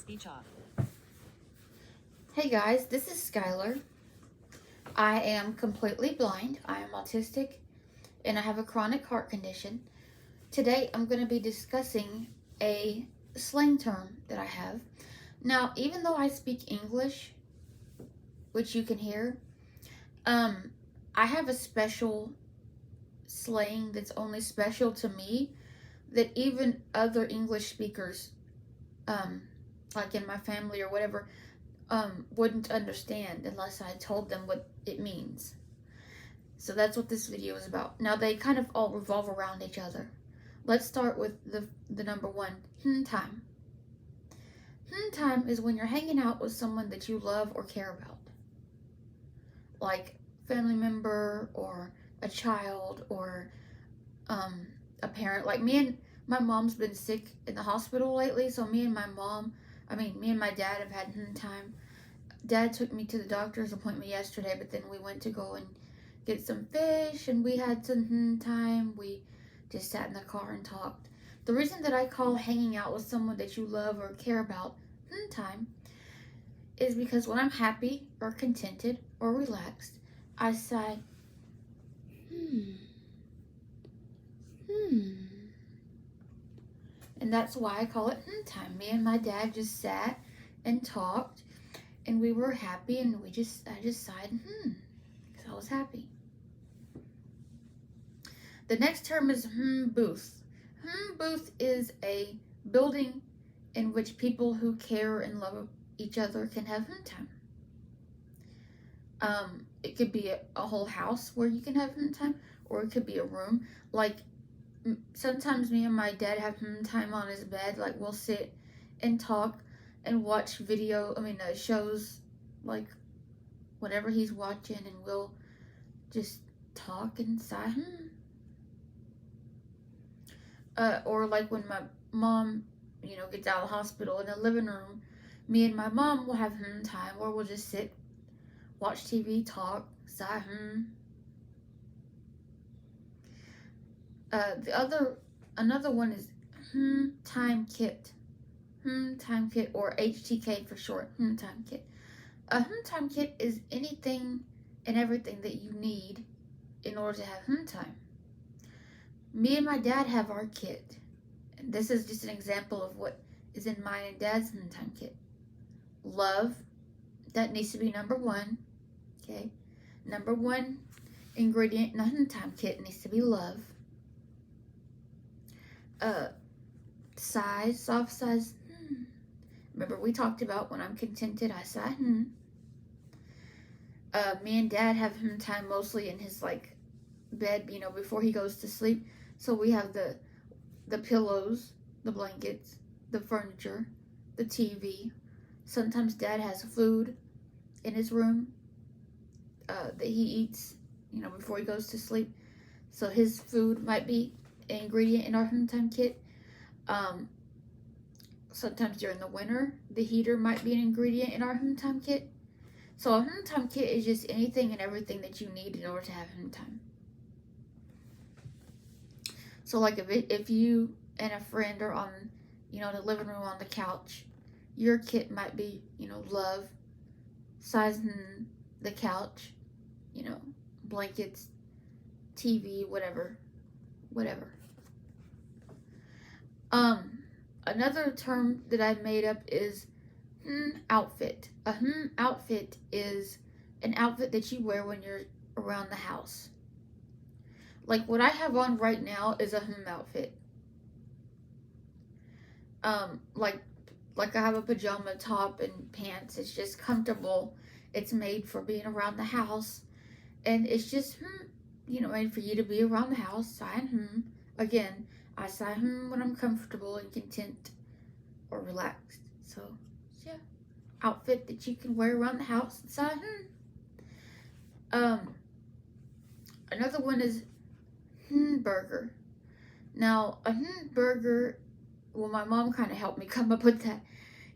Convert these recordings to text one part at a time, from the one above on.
Speech off. Hey guys, this is Skylar. I am completely blind. I am autistic and I have a chronic heart condition. Today I'm going to be discussing a slang term that I have. Now, even though I speak English, which you can hear, I have a special slang that's only special to me that even other English speakers, like in my family or whatever, wouldn't understand unless I told them what it means. So that's what this video is about. Now they kind of all revolve around each other. Let's start with the number one, time. Time is when you're hanging out with someone that you love or care about. Like family member or a child or a parent. Like me and my mom's been sick in the hospital lately, so me and my dad have had time. Dad took me to the doctor's appointment yesterday, but then we went to go and get some fish, and we had some time. We just sat in the car and talked. The reason that I call hanging out with someone that you love or care about time is because when I'm happy or contented or relaxed, I sigh, and that's why I call it time. Me and my dad just sat and talked, and we were happy, and I just sighed, because I was happy. The next term is booth. Booth is a building in which people who care and love each other can have time. It could be a whole house where you can have time, or it could be a room. Like sometimes me and my dad have time on his bed. Like we'll sit and talk and watch shows, like whatever he's watching, and we'll just talk and sigh. Or like when my mom, gets out of the hospital, in the living room, me and my mom will have time where we'll just sit, watch TV, talk, sigh. Another one is time kit. Time kit, or HTK for short. Time kit. A time kit is anything and everything that you need in order to have time. Me and my dad have our kit. And this is just an example of what is in mine and dad's time kit. Love, that needs to be number one. Okay, number one ingredient in a time kit needs to be love. Sighs, soft sighs. Remember we talked about when I'm contented, I sigh. Me and dad have time mostly in his bed, before he goes to sleep. So we have the pillows, the blankets, the furniture, the TV. Sometimes dad has food in his room that he eats, before he goes to sleep. So his food might be an ingredient in our time kit. Sometimes during the winter, the heater might be an ingredient in our time kit. So a time kit is just anything and everything that you need in order to have time. So like if you and a friend are on, the living room on the couch, your kit might be, love, sizing the couch, blankets, TV, whatever. Another term that I made up is outfit. A outfit is an outfit that you wear when you're around the house. Like what I have on right now is a outfit. Like I have a pajama top and pants. It's just comfortable. It's made for being around the house, and it's just made for you to be around the house. Sigh again. I sigh when I'm comfortable and content or relaxed. So yeah, outfit that you can wear around the house and sigh. Another one is burger. Now a burger. Well, my mom kind of helped me come up with that,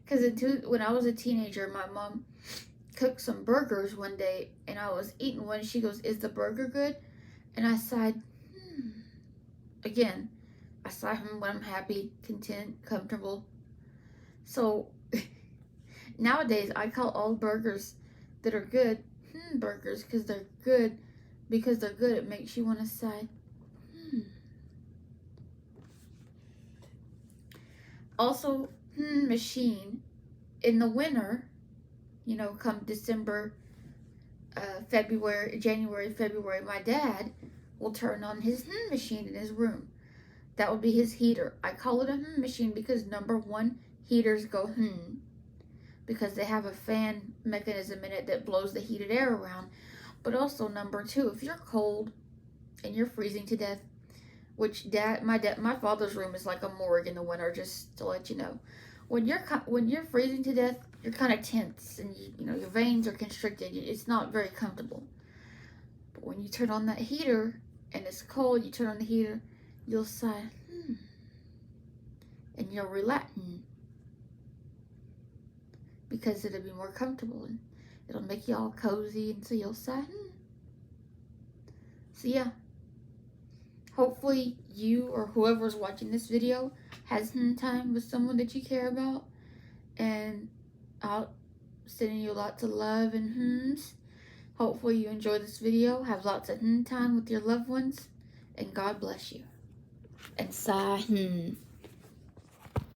because when I was a teenager, my mom cooked some burgers one day, and I was eating one. She goes, "Is the burger good?" And I sighed. Again, I sigh when I'm happy, content, comfortable. So Nowadays, I call all burgers that are good burgers because they're good. Because they're good, it makes you want to sigh. Also, machine. In the winter, you know, come December, January, February, my dad will turn on his machine in his room. That would be his heater. I call it a machine because number one, heaters go because they have a fan mechanism in it that blows the heated air around. But also number two, if you're cold and you're freezing to death, which my father's room is like a morgue in the winter, just to let you know. When you're freezing to death, you're kind of tense and you know your veins are constricted. It's not very comfortable. But when you turn on that heater and it's cold, you turn on the heater, you'll sigh, and you'll relax, because it'll be more comfortable and it'll make you all cozy, and so you'll sigh. So yeah, hopefully you or whoever's watching this video has time with someone that you care about, and I'll sending you lots of love and hmms. Hopefully you enjoy this video, have lots of time with your loved ones, and God bless you. And sigh.